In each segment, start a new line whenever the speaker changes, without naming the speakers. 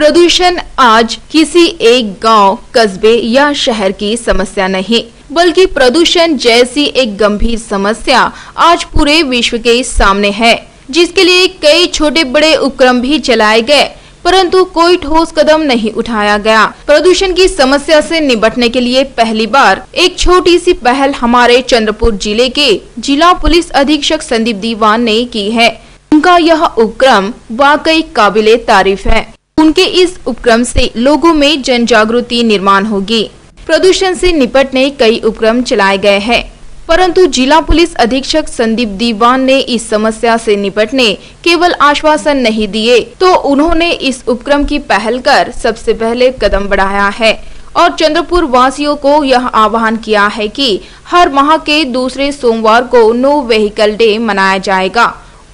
प्रदूषण आज किसी एक गांव, कस्बे या शहर की समस्या नहीं, बल्कि प्रदूषण जैसी एक गंभीर समस्या आज पूरे विश्व के सामने है, जिसके लिए कई छोटे बड़े उपक्रम भी चलाए गए, परंतु कोई ठोस कदम नहीं उठाया गया। प्रदूषण की समस्या से निपटने के लिए पहली बार एक छोटी सी पहल हमारे चंद्रपुर जिले के जिला पुलिस अधीक्षक संदीप दीवान ने की है। उनका यह उपक्रम वाकई काबिले तारीफ है। उनके इस उपक्रम से लोगों में जन जागृति निर्माण होगी। प्रदूषण से निपटने कई उपक्रम चलाए गए हैं, परंतु जिला पुलिस अधीक्षक संदीप दीवान ने इस समस्या से निपटने केवल आश्वासन नहीं दिए, तो उन्होंने इस उपक्रम की पहल कर सबसे पहले कदम बढ़ाया है और चंद्रपुर वासियों को यह आह्वान किया है कि हर माह के दूसरे सोमवार को नो व्हीकल डे मनाया जाएगा।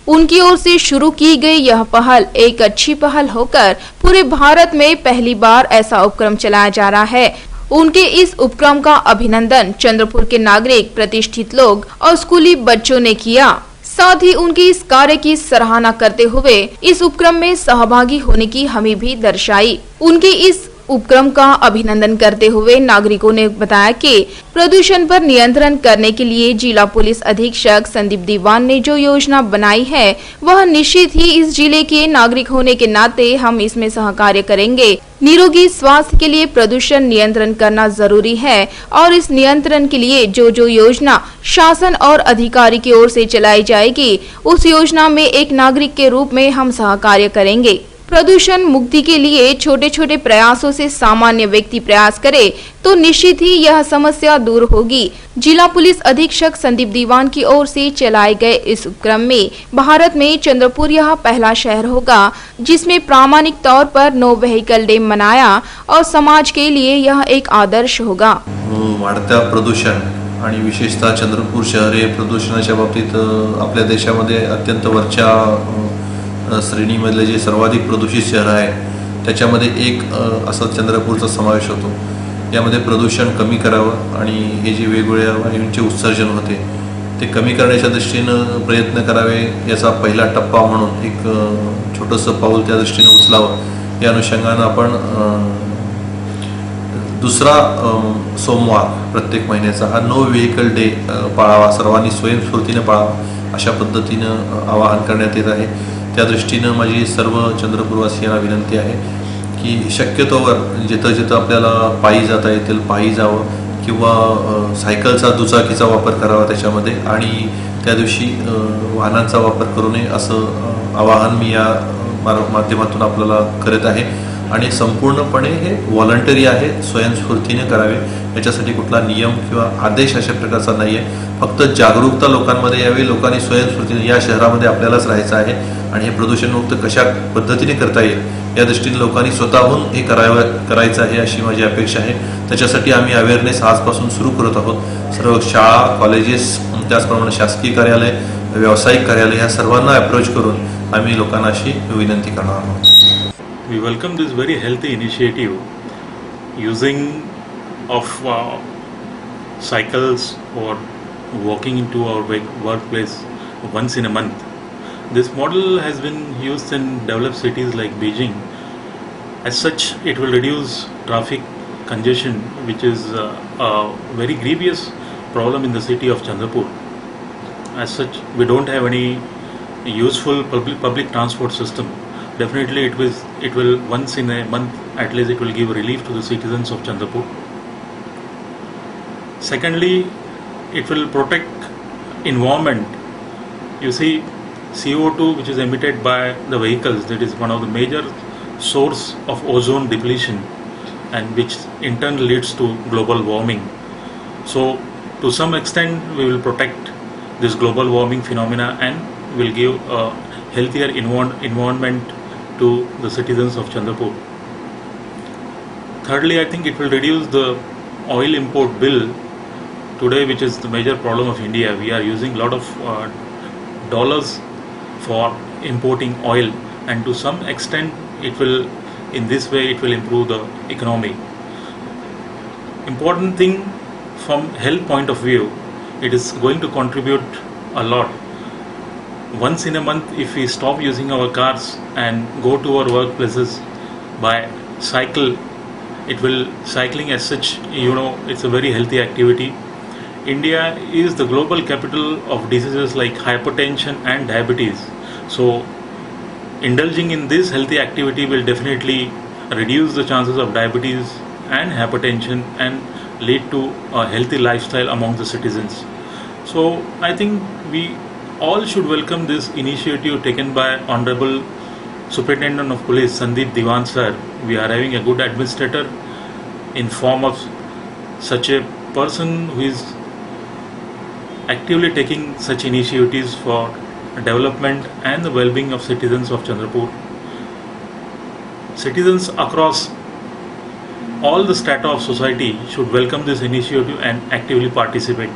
उनकी ओर से शुरू की गई यह पहल एक अच्छी पहल होकर पूरे भारत में पहली बार ऐसा उपक्रम चलाया जा रहा है। उनके इस उपक्रम का अभिनंदन चंद्रपुर के नागरिक, प्रतिष्ठित लोग और स्कूली बच्चों ने किया। साथ ही उनके इस कार्य की सराहना करते हुए इस उपक्रम में सहभागी होने की हमी भी दर्शाई। उनके इस उपक्रम का अभिनंदन करते हुए नागरिकों ने बताया कि प्रदूषण पर नियंत्रण करने के लिए जिला पुलिस अधीक्षक संदीप दीवान ने जो योजना बनाई है, वह निश्चित ही इस जिले के नागरिक होने के नाते हम इसमें सहकार्य करेंगे। निरोगी स्वास्थ्य के लिए प्रदूषण नियंत्रण करना जरूरी है और इस नियंत्रण के लिए जो योजना शासन और अधिकारी की ओर से चलाई जाएगी, उस योजना में एक नागरिक के रूप में हम सहकार्य करेंगे। प्रदूषण मुक्ति के लिए छोटे छोटे प्रयासों से सामान्य व्यक्ति प्रयास करे तो निश्चित ही यह समस्या दूर होगी। जिला पुलिस अधीक्षक संदीप दीवान की ओर से चलाए गए इस उपक्रम में भारत में चंद्रपुर यह पहला शहर होगा जिसमें प्रामाणिक तौर पर नो व्हीकल डे मनाया और समाज के लिए यह एक आदर्श होगा।
वाढत्या प्रदूषण आणि विशेषतः चंद्रपूर शहर हे प्रदूषणाच्या बाबतीत आपल्या देशामध्ये अत्यंत वरच्या श्रेणीमधले जे सर्वाधिक प्रदूषित शहर आहे त्याच्यामध्ये एक असं चंद्रपूरचा समावेश होतो। यामध्ये प्रदूषण कमी करावं आणि हे जे वेगवेगळ्या वायूंचे उत्सर्जन होते ते कमी करण्याच्या दृष्टीने प्रयत्न करावे, याचा पहिला टप्पा म्हणून एक छोटंसं पाऊल त्या दृष्टीने उचलावं। या अनुषंगाने आपण दुसरा सोमवार प्रत्येक महिन्याचा हा नो व्हीकल डे पाळावा, सर्वांनी स्वयंस्फूर्तीने पाळावा अशा पद्धतीने आवाहन करण्यात येत आहे। त्या दृष्टीने माझी सर्व चंद्रपूरवासियांना विनंती आहे की शक्यतोवर जिथं जिथं आपल्याला पायी जाता येतील पायी जावं किंवा सायकलचा, दुचाकीचा वापर करावा त्याच्यामध्ये, आणि त्या दिवशी वाहनांचा वापर करू नये असं आवाहन मी या माध्यमातून आपल्याला करत आहे। आणि संपूर्णपणे हे व्हॉलंटरी आहे, स्वयंस्फूर्तीने करावे, याच्यासाठी कुठला नियम किंवा आदेश अशा प्रकारचा नाही आहे। फक्त जागरूकता लोकांमध्ये यावी, लोकांनी स्वयंस्फूर्तीने या शहरामध्ये आपल्यालाच राहायचं आहे आणि हे प्रदूषणमुक्त कशा पद्धतीने करता येईल या दृष्टीने लोकांनी स्वतःहून हे करायचं आहे अशी माझी अपेक्षा आहे। त्याच्यासाठी आम्ही अवेअरनेस आजपासून सुरू करत आहोत। सर्व शाळा, कॉलेजेस, त्याचप्रमाणे शासकीय कार्यालय, व्यावसायिक कार्यालय या सर्वांना अप्रोच करून आम्ही लोकांना अशी विनंती करणार आहोत।
We welcome this very healthy initiative using of cycles or walking into our workplace once in a month. This model has been used in developed cities like Beijing. As such, it will reduce traffic congestion, which is a very grievous problem in the city of Chandrapur. As such, we don't have any useful public transport system. Definitely it will once in a month at least it will give relief to the citizens of Chandrapur. Secondly, it will protect environment. You see, CO2 which is emitted by the vehicles, that is one of the major source of ozone depletion and which in turn leads to global warming. So to some extent we will protect this global warming phenomena and will give a healthier environment to the citizens of Chandrapur. Thirdly, I think it will reduce the oil import bill today, which is the major problem of India. We are using a lot of dollars for importing oil, and to some extent it will, in this way it will improve the economy. Important thing from health point of view, it is going to contribute a lot. Once in a month, if we stop using our cars and go to our workplaces by cycle. Cycling as such, it's a very healthy activity. India is the global capital of diseases like hypertension and diabetes. So indulging in this healthy activity will definitely reduce the chances of diabetes and hypertension and lead to a healthy lifestyle among the citizens. So I think we all should welcome this initiative taken by Honorable Superintendent of Police Sandeep Diwan sir. We are having a good administrator in form of such a person who is actively taking such initiatives for development and the well-being of citizens of Chandrapur. Citizens across all the strata of society should welcome this initiative and actively participate.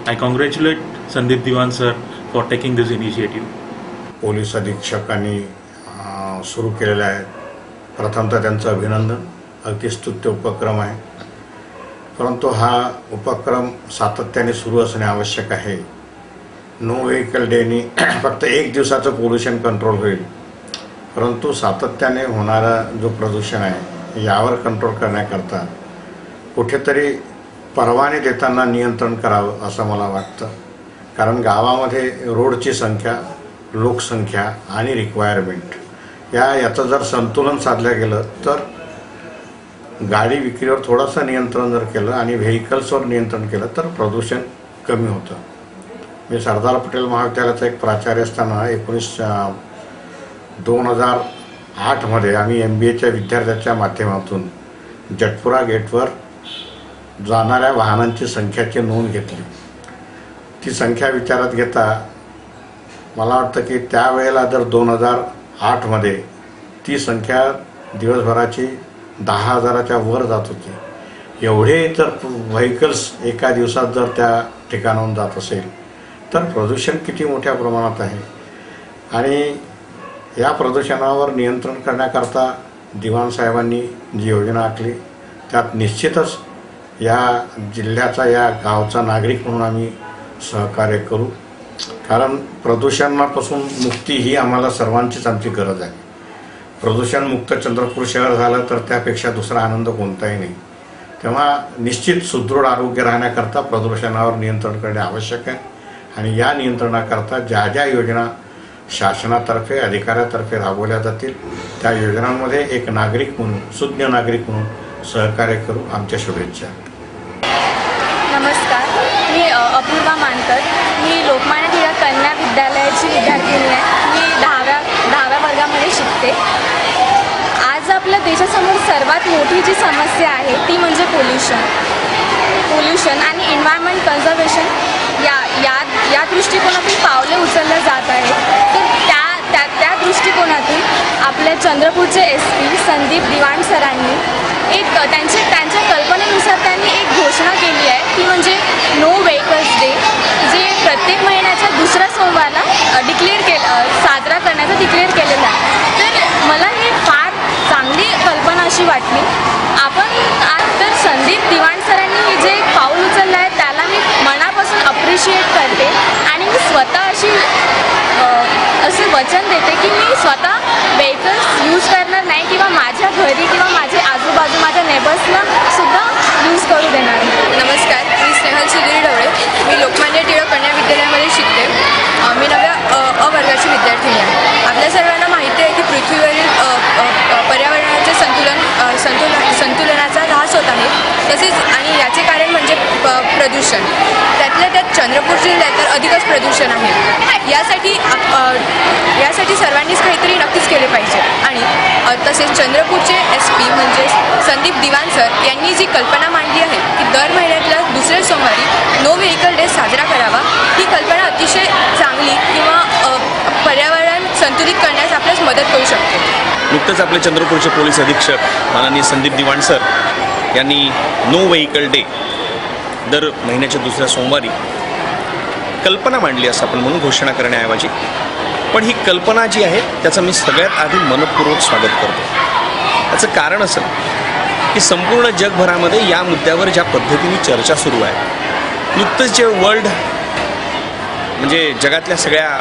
I congratulate Sandeep Diwan sir for taking this initiative.
Police अधीक्षकांनी सुरू केलेले आहे. प्रथमतः त्यांचं अभिनंदन. अगदी स्तुत्य उपक्रम आहे, परंतु हा उपक्रम सातत्याने सुरू असणे आवश्यक आहे. नो व्हेकल डेनी फक्त एक दिवसाचं पोल्युशन कंट्रोल होईल, परंतु सातत्याने होणारा जो प्रदूषण आहे यावर कंट्रोल करण्याकरता कुठेतरी परवाने देताना नियंत्रण करावं असं मला वाटतं. कारण गावामध्ये रोडची संख्या, लोकसंख्या आणि रिक्वायरमेंट याचं जर संतुलन साधलं गेलं तर गाडी विक्रीवर थोडंसं नियंत्रण जर केलं आणि व्हेकल्सवर नियंत्रण केलं तर प्रदूषण कमी होतं. मी सरदार पटेल महाविद्यालयाचा एक प्राचार्य असताना 2008मध्ये आम्ही MBAच्या विद्यार्थ्याच्या माध्यमातून जटपुरा गेटवर जाणाऱ्या वाहनांची संख्याची नोंद घेतली. ती संख्या विचारात घेता मला वाटतं की त्यावेळेला जर 2008मध्ये ती संख्या दिवसभराची 10,000च्या वर जात होती. एवढे जर व्हेकल्स एका दिवसात जर त्या ठिकाणाहून जात असेल तर प्रदूषण किती मोठ्या प्रमाणात आहे. आणि या प्रदूषणावर नियंत्रण करण्याकरता दिवाण साहेबांनी जी योजना आखली त्यात निश्चितच या जिल्ह्याचा, या गावचा नागरिक म्हणून आम्ही सहकार्य करू. कारण प्रदूषणापासून मुक्ती ही आम्हाला सर्वांचीच आमची गरज आहे. प्रदूषणमुक्त चंद्रपूर शहर झालं तर त्यापेक्षा दुसरा आनंद कोणताही नाही. तेव्हा निश्चित सुदृढ आरोग्य राहण्याकरता प्रदूषणावर नियंत्रण करणे आवश्यक आहे. आणि या नियंत्रणाकरता ज्या ज्या योजना शासनातर्फे, अधिकाऱ्यातर्फे राबवल्या जातील त्या योजनांमध्ये एक नागरिक म्हणून, सुज्ञ नागरिक म्हणून सहकार्य करू. आमच्या शुभेच्छा.
नमस्कार, मी अपूर्वा मानकर. मी लोकमान्य टिळक कन्या विद्यालयाची विद्यार्थिनी आहे. मी 10व्या वर्गामध्ये शिकते. आज आपल्या देशासमोर सर्वात मोठी जी समस्या आहे ती म्हणजे पोल्युशन आणि एन्व्हायरमेंट कन्झर्वेशन या दृष्टिकोनातून पावले उचलले जात आहे. तर त्या दृष्टिकोनातून आपल्या चंद्रपूरचे SP संदीप दिवाण सरांनी त्यांच्या कल्पनेनुसार त्यांनी एक घोषणा केली आहे, ती म्हणजे नो व्हेकल्स डे, जे प्रत्येक महिन्याच्या दुसऱ्या सोमवारला साजरा करण्याचं डिक्लेअर केलेलं आहे. तर मला ही फार चांगली कल्पना अशी वाटली. तर संदीप दिवाण सरांनी जे पाऊल उचललं आहे त्याला मी मनापासून अप्रिशिएट करते. आणि मी स्वतः असे वचन देते की मी स्वतः व्हेकल्स यूज करणार नाही किंवा माझ्या घरी किंवा माझे आजूबाजू माझ्या नेबर्सना सुद्धा यूज करू देणार.
नमस्कार, मी स्नेहल सुधीर ढवळे. मी लोकमान्य टिळक कन्या विद्यालयामध्ये शिकते. मी 9व्या वर्गाची विद्यार्थिनी आहे. आपल्या सर्वांना माहिती आहे की पृथ्वीवरील पर्यावरणाचे संतुलनाचा ऱ्हास होत आहे. तसेच आणि याचे कारण म्हणजे प्रदूषण. त्यातल्या त्यात चंद्रपूर जिल्ह्यात तर अधिकच प्रदूषण आहे. यासाठी सर्वांनीच काहीतरी नक्कीच केले पाहिजे. आणि तसेच चंद्रपूरचे SP म्हणजे संदीप दिवाण सर यांनी जी कल्पना मांडली आहे की दर महिन्यातल्या दुसऱ्या सोमवारी नो व्हेकल डे साजरा करावा, ही कल्पना अतिशय चांगली किंवा पर्यावरण संतुलित करण्यास आपल्यास मदत करू शकते.
नुकतंच आपले चंद्रपूरचे पोलीस अधीक्षक माननीय संदीप दिवाण सर यांनी नो व्हेकल डे दर महिन्याच्या दुसऱ्या सोमवारी कल्पना मांडली असं आपण म्हणून घोषणा करण्याऐवजी. पण ही कल्पना जी आहे त्याचं मी सगळ्यात आधी मनपूर्वक स्वागत करतो. त्याचं कारण असं की संपूर्ण जगभरामध्ये या मुद्द्यावर ज्या पद्धतीने चर्चा सुरू आहे. नुकतंच जे वर्ल्ड म्हणजे जगातल्या सगळ्या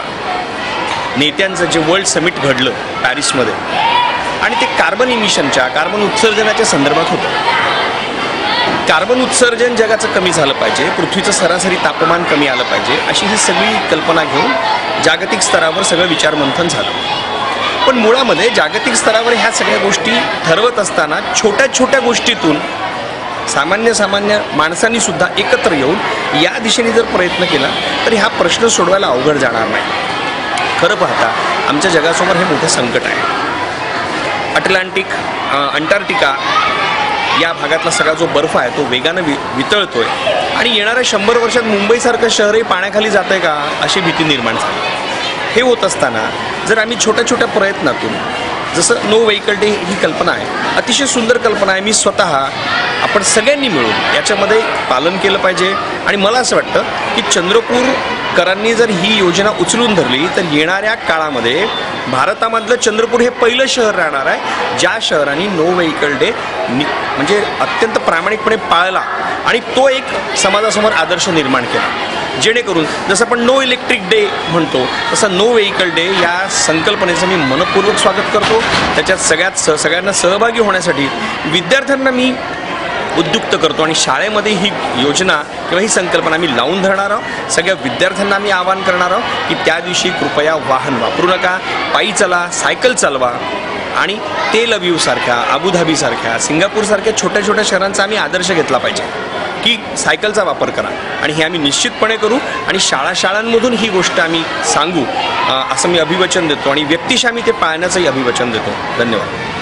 नेत्यांचं जे वर्ल्ड समिट घडलं पॅरिसमध्ये आणि ते कार्बन इमिशनच्या, कार्बन उत्सर्जनाच्या संदर्भात होतं. कार्बन उत्सर्जन जगाचं कमी झालं पाहिजे, पृथ्वीचं सरासरी तापमान कमी आलं पाहिजे, अशी ही सगळी कल्पना घेऊन जागतिक स्तरावर सगळं विचारमंथन झालं. पण मुळामध्ये जागतिक स्तरावर ह्या सगळ्या गोष्टी ठरवत असताना छोट्या छोट्या गोष्टीतून सामान्य माणसांनी सुद्धा एकत्र येऊन या दिशेने जर प्रयत्न केला तर हा प्रश्न सोडवायला अवघड जाणार नाही. खरं पाहता आमच्या जगासमोर हे मोठं संकट आहे. अटलांटिक, अंटार्क्टिका या भागातला सगळा जो बर्फ आहे तो वेगानं वितळतोय आणि येणाऱ्या 100 वर्षात मुंबईसारखं शहरही पाण्याखाली जात आहे का अशी भीती निर्माण झाली. हे होत असताना जर आम्ही छोट्या छोट्या प्रयत्नातून, जसं नो व्हेकल डे ही कल्पना आहे, अतिशय सुंदर कल्पना आहे. मी स्वतः, आपण सगळ्यांनी मिळून याच्यामध्ये पालन केलं पाहिजे. आणि मला असं वाटतं की चंद्रपूरकरांनी जर ही योजना उचलून धरली तर येणाऱ्या काळामध्ये भारतामधलं चंद्रपूर हे पहिलं शहर राहणार आहे ज्या शहराने नो व्हेकल डे म्हणजे अत्यंत प्रामाणिकपणे पाळला आणि तो एक समाजासमोर आदर्श निर्माण केला. जेणेकरून जसं आपण नो इलेक्ट्रिक डे म्हणतो तसं नो व्हेकल डे या संकल्पनेचं मी मनपूर्वक स्वागत करतो. त्याच्यात सगळ्यांना सहभागी होण्यासाठी विद्यार्थ्यांना मी उद्युक्त करतो आणि शाळेमध्ये ही योजना किंवा ही संकल्पना मी लावून धरणार आहोत. सगळ्या विद्यार्थ्यांना मी आवाहन करणार आहोत की त्या दिवशी कृपया वाहन वापरू नका, पायी चला, सायकल चालवा आणि तेल अवीवसारख्या, अबुधाबीसारख्या, सिंगापूरसारख्या छोट्या छोट्या शहरांचा आम्ही आदर्श घेतला पाहिजे की सायकलचा वापर करा. आणि हे आम्ही निश्चितपणे करू आणि शाळांमधून ही गोष्ट आम्ही सांगू असं मी अभिवचन देतो आणि व्यक्तिशः मी ते पाळण्याचंही अभिवचन देतो. धन्यवाद.